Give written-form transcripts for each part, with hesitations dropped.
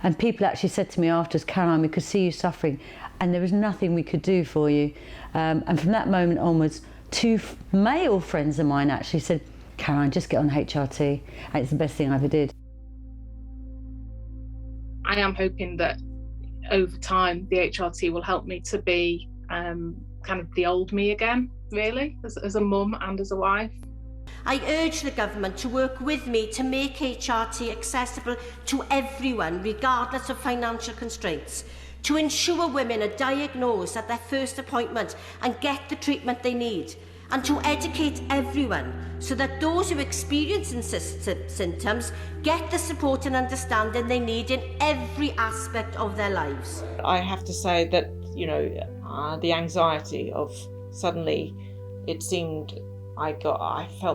And people actually said to me afterwards, Caroline, we could see you suffering and there was nothing we could do for you. And from that moment onwards, two male friends of mine actually said, Caroline, just get on HRT. And it's the best thing I ever did. I am hoping that over time the HRT will help me to be kind of the old me again, really, as a mum and as a wife. I urge the government to work with me to make HRT accessible to everyone, regardless of financial constraints, to ensure women are diagnosed at their first appointment and get the treatment they need, and to educate everyone so that those who experience symptoms get the support and understanding they need in every aspect of their lives. I have to say that, the anxiety of suddenly it seemed I felt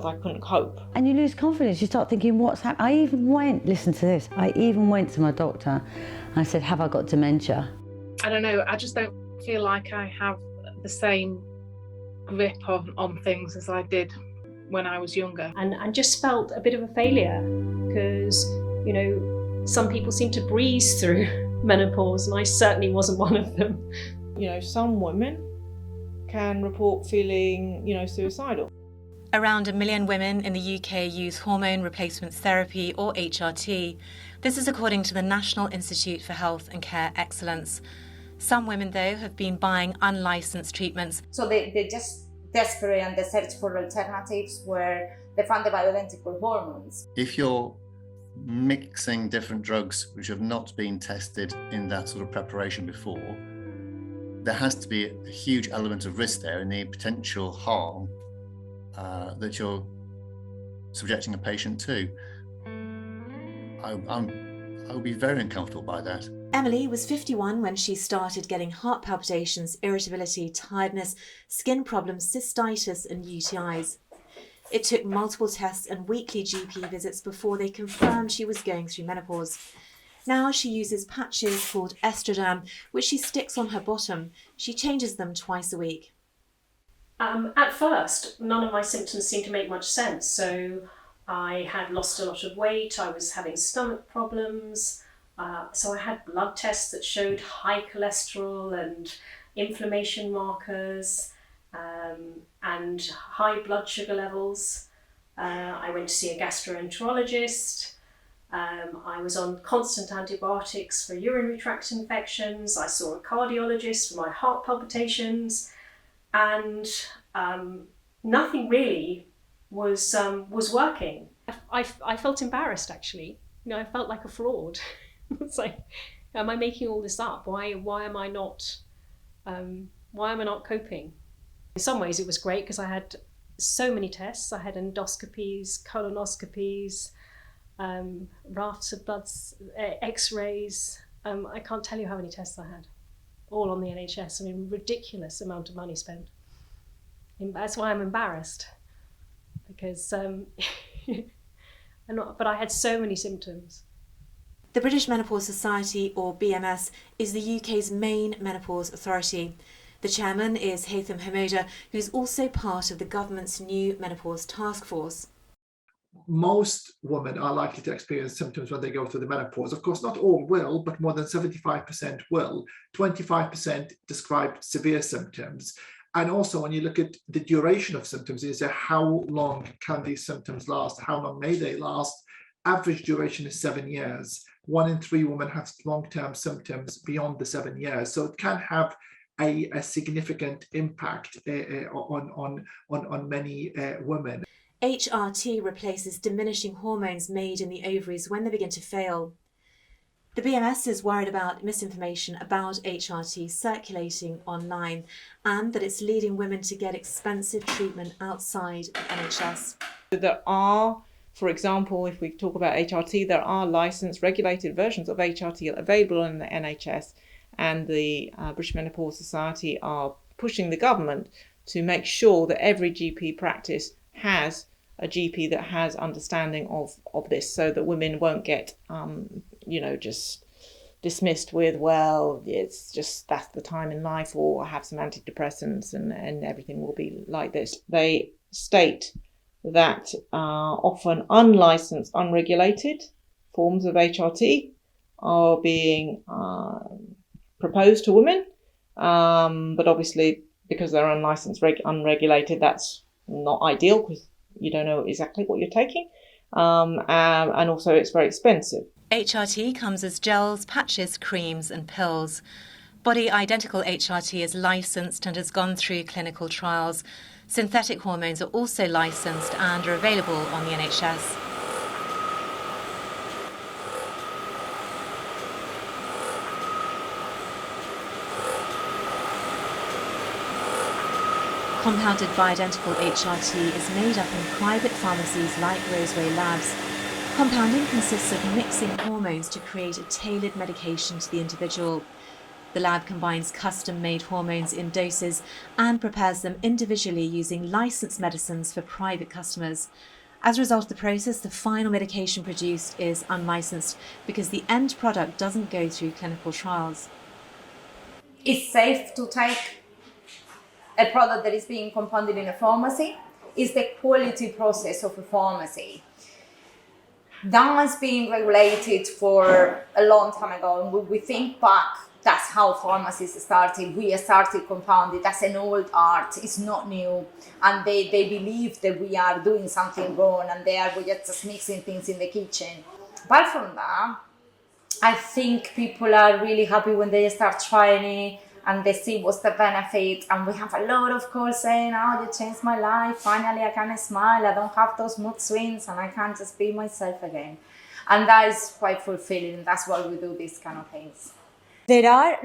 I couldn't cope. And you lose confidence, you start thinking, what's happening? Listen to this, I even went to my doctor and I said, have I got dementia? I don't know, I just don't feel like I have the same grip on things as I did when I was younger. And I just felt a bit of a failure because, some people seem to breeze through menopause and I certainly wasn't one of them. Some women can report feeling, suicidal. Around 1 million women in the UK use hormone replacement therapy or HRT. This is according to the National Institute for Health and Care Excellence. Some women, though, have been buying unlicensed treatments. So they're just desperate and they search for alternatives where they find the bioidentical hormones. If you're mixing different drugs which have not been tested in that sort of preparation before, there has to be a huge element of risk there in the potential harm that you're subjecting a patient to. I would be very uncomfortable by that. Emily was 51 when she started getting heart palpitations, irritability, tiredness, skin problems, cystitis and UTIs. It took multiple tests and weekly GP visits before they confirmed she was going through menopause. Now she uses patches called Estroderm, which she sticks on her bottom. She changes them twice a week. At first, none of my symptoms seemed to make much sense. So I had lost a lot of weight, I was having stomach problems, so I had blood tests that showed high cholesterol and inflammation markers and high blood sugar levels. I went to see a gastroenterologist. I was on constant antibiotics for urinary tract infections. I saw a cardiologist for my heart palpitations, and nothing really was working. I felt embarrassed, actually. I felt like a fraud. It's like, am I making all this up? Why am I not coping? In some ways, it was great because I had so many tests. I had endoscopies, colonoscopies, rafts of bloods, X-rays. I can't tell you how many tests I had, all on the NHS. I mean, ridiculous amount of money spent. And that's why I'm embarrassed, because but I had so many symptoms. The British Menopause Society, or BMS, is the UK's main menopause authority. The chairman is Haytham Hamoda, who is also part of the government's new menopause task force. Most women are likely to experience symptoms when they go through the menopause. Of course, not all will, but more than 75% will. 25% describe severe symptoms. And also, when you look at the duration of symptoms, you say, how long can these symptoms last? How long may they last? Average duration is 7 years. 1 in 3 women have long-term symptoms beyond the 7 years. So it can have a significant impact on many women. HRT replaces diminishing hormones made in the ovaries when they begin to fail. The BMS is worried about misinformation about HRT circulating online and that it's leading women to get expensive treatment outside the NHS. There are, for example, if we talk about HRT, there are licensed, regulated versions of HRT available in the NHS, and the British Menopause Society are pushing the government to make sure that every GP practice has a GP that has understanding of this, so that women won't get just dismissed with, well, it's just that's the time in life, or have some antidepressants and everything will be like this. They state that often unlicensed, unregulated forms of HRT are being proposed to women, but obviously because they're unlicensed, unregulated, that's not ideal because you don't know exactly what you're taking, and also it's very expensive. HRT comes as gels, patches, creams and pills. Body Identical HRT is licensed and has gone through clinical trials. Synthetic hormones are also licensed and are available on the NHS. Compounded Bioidentical HRT is made up in private pharmacies like Roseway Labs. Compounding consists of mixing hormones to create a tailored medication to the individual. The lab combines custom-made hormones in doses and prepares them individually using licensed medicines for private customers. As a result of the process, the final medication produced is unlicensed because the end product doesn't go through clinical trials. It's safe to take a product that is being compounded in a pharmacy. Is the quality process of a pharmacy. That has been regulated for a long time ago, and we think back, that's how pharmacies started. We started compounded. That's an old art. It's not new. And they believe that we are doing something wrong and we're just mixing things in the kitchen. Apart from that, I think people are really happy when they start trying it and they see what's the benefit. And we have a lot of calls saying, oh, you changed my life. Finally, I can smile. I don't have those mood swings and I can just be myself again. And that is quite fulfilling. That's why we do these kind of things. There are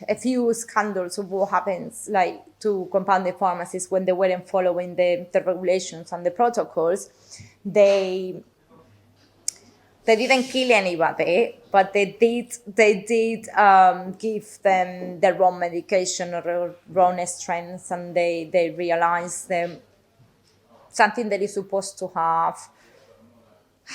a few scandals of what happens like to compounded pharmacies when they weren't following the regulations and the protocols. They didn't kill anybody, but they did give them the wrong medication or wrong strengths, and they realized something that is supposed to have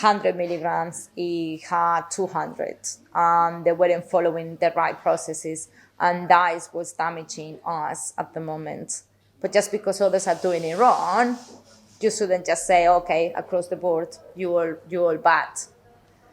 100 milligrams, it had 200, and they weren't following the right processes, and that is what's damaging us at the moment. But just because others are doing it wrong, you shouldn't just say, okay, across the board, you all bad.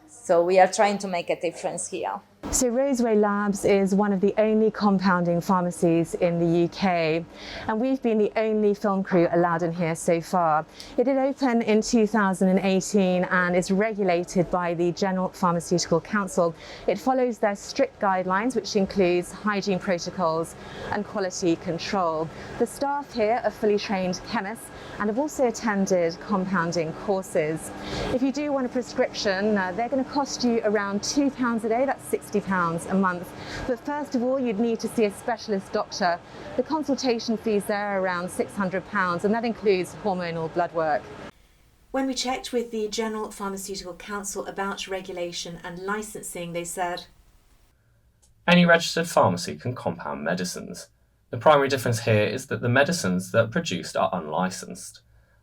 So we are trying to make a difference here. So Roseway Labs is one of the only compounding pharmacies in the UK, and we've been the only film crew allowed in here so far. It did open in 2018 and is regulated by the General Pharmaceutical Council. It follows their strict guidelines, which includes hygiene protocols and quality control. The staff here are fully trained chemists and have also attended compounding courses. If you do want a prescription, they're going to cost you around £2 a day, that's £60 a month. But first of all, you'd need to see a specialist doctor. The consultation fees there are around £600, and that includes hormonal blood work. When we checked with the General Pharmaceutical Council about regulation and licensing, they said, any registered pharmacy can compound medicines. The primary difference here is that the medicines that are produced are unlicensed.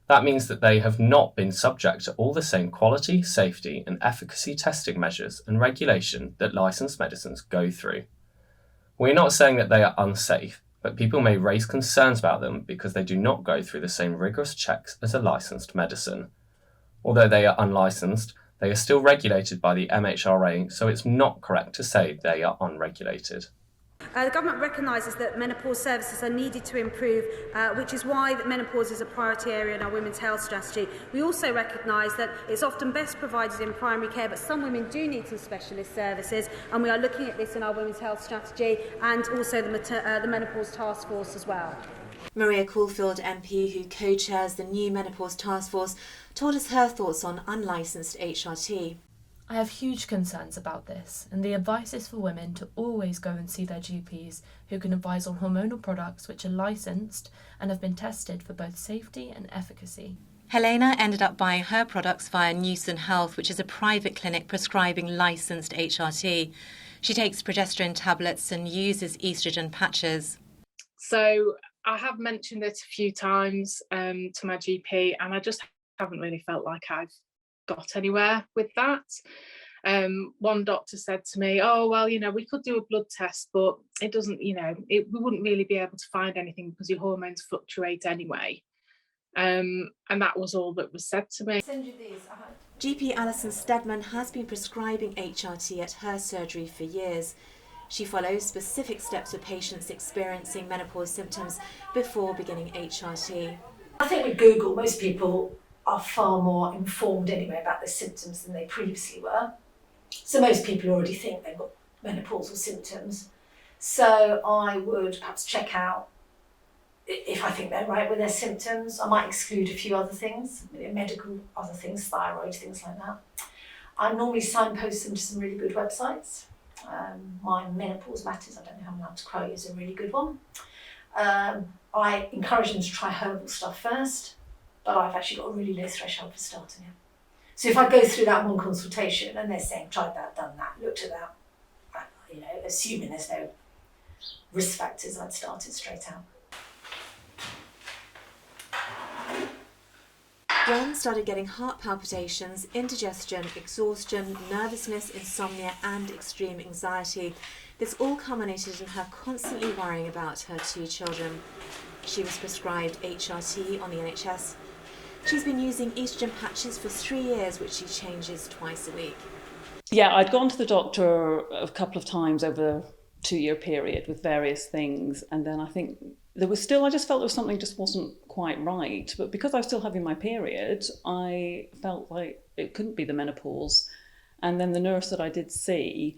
That means that they have not been subject to all the same quality, safety and efficacy testing measures and regulation that licensed medicines go through. We're not saying that they are unsafe, but people may raise concerns about them because they do not go through the same rigorous checks as a licensed medicine. Although they are unlicensed, they are still regulated by the MHRA, so it's not correct to say they are unregulated. The government recognises that menopause services are needed to improve, which is why that menopause is a priority area in our women's health strategy. We also recognise that it's often best provided in primary care, but some women do need some specialist services, and we are looking at this in our women's health strategy and also the menopause task force as well. Maria Caulfield MP, who co-chairs the new menopause task force, told us her thoughts on unlicensed HRT. I have huge concerns about this, and the advice is for women to always go and see their GPs, who can advise on hormonal products which are licensed and have been tested for both safety and efficacy. Helena ended up buying her products via Newson Health, which is a private clinic prescribing licensed HRT. She takes progesterone tablets and uses estrogen patches. So I have mentioned it a few times to my GP, and I just haven't really felt like I've got anywhere with that. One doctor said to me, oh, well, we could do a blood test, but it doesn't, we wouldn't really be able to find anything because your hormones fluctuate anyway. And that was all that was said to me. Send you these. GP Alison Stedman has been prescribing HRT at her surgery for years. She follows specific steps for patients experiencing menopause symptoms before beginning HRT. I think with Google, most people are far more informed anyway about their symptoms than they previously were. So most people already think they've got menopausal symptoms. So I would perhaps check out if I think they're right with their symptoms. I might exclude a few other things, medical other things, thyroid, things like that. I normally signpost them to some really good websites. My Menopause Matters, I don't know how I'm allowed to quote, is a really good one. I encourage them to try herbal stuff first, but I've actually got a really low threshold for starting it. So if I go through that one consultation and they're saying, tried that, done that, looked at that, assuming there's no risk factors, I'd start it straight out. Gwen started getting heart palpitations, indigestion, exhaustion, nervousness, insomnia and extreme anxiety. This all culminated in her constantly worrying about her 2 children. She was prescribed HRT on the NHS. She's been using estrogen patches for 3 years, which she changes twice a week. Yeah, I'd gone to the doctor a couple of times over a 2-year period with various things, and then I think I just felt there was something just wasn't quite right. But because I was still having my period, I felt like it couldn't be the menopause. And then the nurse that I did see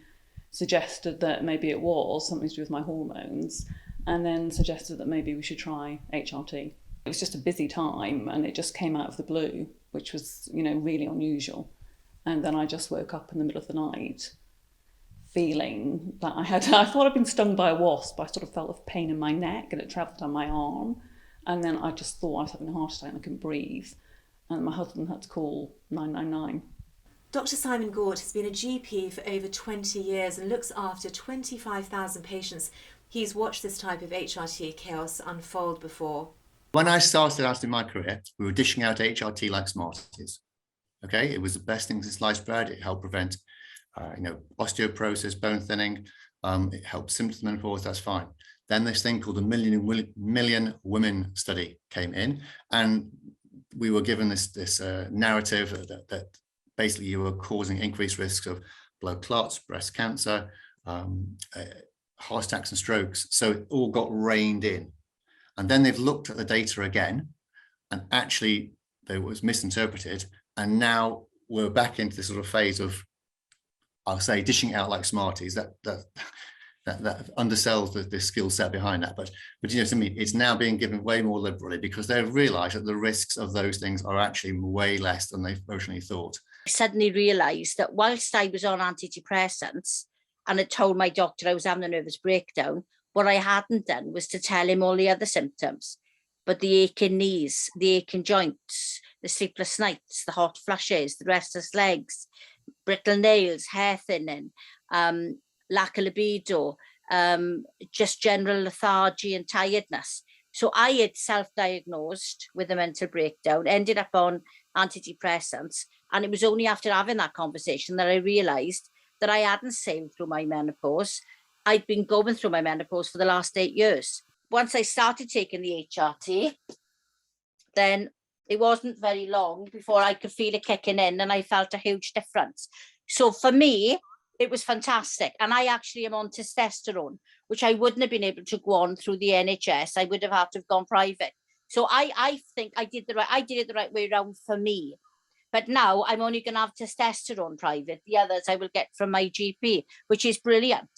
suggested that maybe it was something to do with my hormones, and then suggested that maybe we should try HRT. It was just a busy time and it just came out of the blue, which was, really unusual. And then I just woke up in the middle of the night feeling that I thought I'd been stung by a wasp. I sort of felt a pain in my neck and it travelled down my arm. And then I just thought I was having a heart attack and I couldn't breathe. And my husband had to call 999. Dr. Simon Gort has been a GP for over 20 years and looks after 25,000 patients. He's watched this type of HRT chaos unfold before. When I started out in my career, we were dishing out HRT like Smarties. Okay, it was the best thing since sliced bread. It helped prevent, osteoporosis, bone thinning. It helped symptoms of menopause. That's fine. Then this thing called the Million Women study came in, and we were given this narrative that basically you were causing increased risks of blood clots, breast cancer, heart attacks and strokes. So it all got reined in. And then they've looked at the data again, and actually it was misinterpreted. And now we're back into this sort of phase of, I'll say, dishing out like Smarties. That undersells the skill set behind that. But to me, it's now being given way more liberally because they've realised that the risks of those things are actually way less than they originally thought. I suddenly realised that whilst I was on antidepressants and had told my doctor I was having a nervous breakdown, what I hadn't done was to tell him all the other symptoms, but the aching knees, the aching joints, the sleepless nights, the hot flushes, the restless legs, brittle nails, hair thinning, lack of libido, just general lethargy and tiredness. So I had self-diagnosed with a mental breakdown, ended up on antidepressants, and it was only after having that conversation that I realised that I hadn't sailed through my menopause. I'd been going through my menopause for the last 8 years. Once I started taking the HRT, then it wasn't very long before I could feel it kicking in and I felt a huge difference. So for me, it was fantastic. And I actually am on testosterone, which I wouldn't have been able to go on through the NHS. I would have had to have gone private. So I think I did it the right way around for me. But now I'm only going to have testosterone private. The others I will get from my GP, which is brilliant.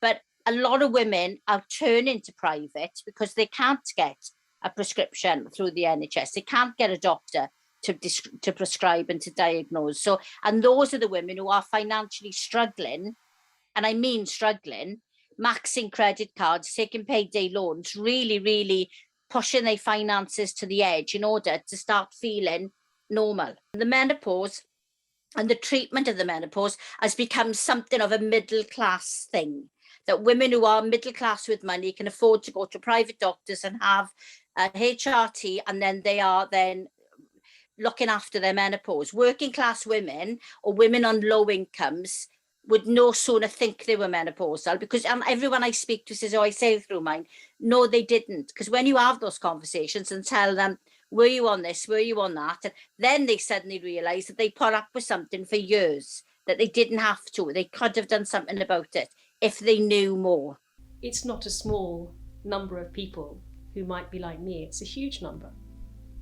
But a lot of women are turning to private because they can't get a prescription through the NHS. They can't get a doctor to prescribe and to diagnose. So, and those are the women who are financially struggling, and I mean struggling, maxing credit cards, taking payday loans, really, really pushing their finances to the edge in order to start feeling normal. The menopause and the treatment of the menopause has become something of a middle class thing, that women who are middle class with money can afford to go to private doctors and have a HRT, and then they are then looking after their menopause. Working class women or women on low incomes would no sooner think they were menopausal, because everyone I speak to says, oh, I sailed through mine. No, they didn't. Because when you have those conversations and tell them, were you on this, were you on that? And then they suddenly realised that they put up with something for years, that they didn't have to. They could have done something about it if they knew more. It's not a small number of people who might be like me, it's a huge number.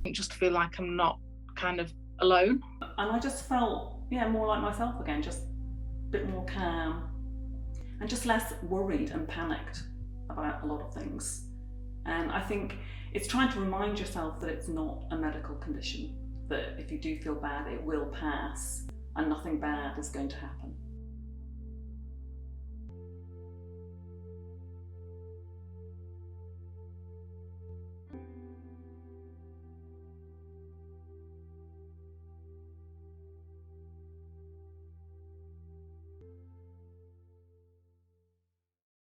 I just feel like I'm not kind of alone. And I just felt, more like myself again, just a bit more calm and just less worried and panicked about a lot of things. And I think it's trying to remind yourself that it's not a medical condition, that if you do feel bad, it will pass and nothing bad is going to happen.